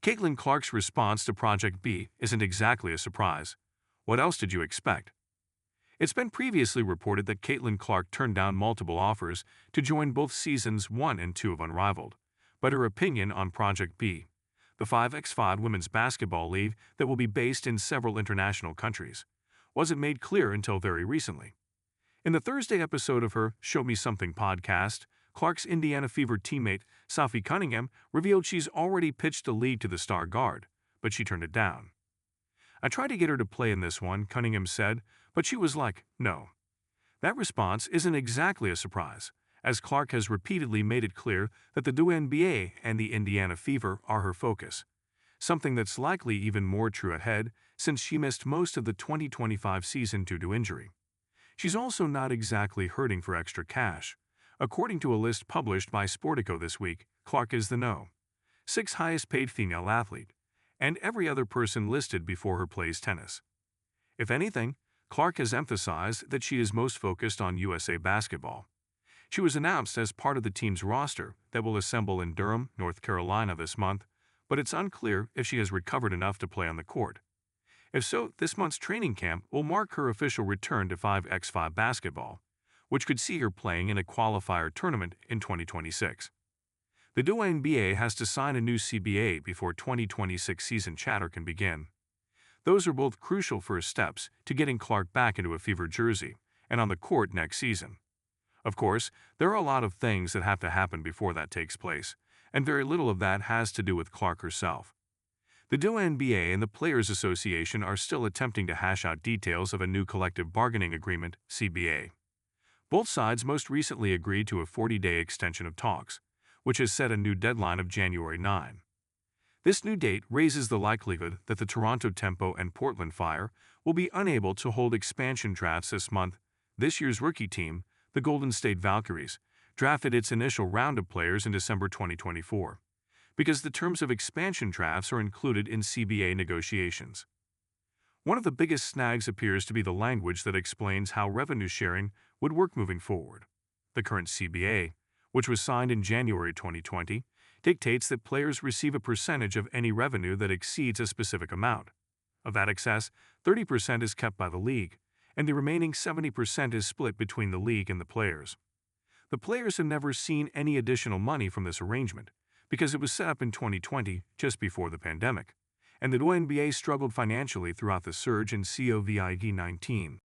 Caitlin Clark's response to Project B isn't exactly a surprise. What else did you expect? It's been previously reported that Caitlin Clark turned down multiple offers to join both seasons 1 and 2 of Unrivaled, but her opinion on Project B, the 5x5 women's basketball league that will be based in several international countries, wasn't made clear until very recently. In the Thursday episode of her Show Me Something podcast, Clark's Indiana Fever teammate Sophie Cunningham revealed she's already pitched a league to the star guard, but she turned it down. "I tried to get her to play in this one," Cunningham said, but she was like, "No." That response isn't exactly a surprise, as Clark has repeatedly made it clear that the WNBA and the Indiana Fever are her focus, something that's likely even more true ahead since she missed most of the 2025 season due to injury. She's also not exactly hurting for extra cash. According to a list published by Sportico this week, Clark is the sixth highest paid female athlete, and every other person listed before her plays tennis. If anything, Clark has emphasized that she is most focused on USA basketball. She was announced as part of the team's roster that will assemble in Durham, North Carolina this month, but it's unclear if she has recovered enough to play on the court. If so, this month's training camp will mark her official return to 5x5 basketball, which could see her playing in a qualifier tournament in 2026. The WNBA has to sign a new CBA before 2026 season chatter can begin. Those are both crucial first steps to getting Clark back into a Fever jersey and on the court next season. Of course, there are a lot of things that have to happen before that takes place, and very little of that has to do with Clark herself. The WNBA and the Players Association are still attempting to hash out details of a new collective bargaining agreement, CBA. Both sides most recently agreed to a 40-day extension of talks, which has set a new deadline of January 9. This new date raises the likelihood that the Toronto Tempo and Portland Fire will be unable to hold expansion drafts this month. This year's rookie team, the Golden State Valkyries, drafted its initial round of players in December 2024, because the terms of expansion drafts are included in CBA negotiations. One of the biggest snags appears to be the language that explains how revenue sharing would work moving forward. The current CBA, which was signed in January 2020, dictates that players receive a percentage of any revenue that exceeds a specific amount. Of that excess, 30% is kept by the league, and the remaining 70% is split between the league and the players. The players have never seen any additional money from this arrangement, because it was set up in 2020, just before the pandemic, and the WNBA struggled financially throughout the surge in COVID-19.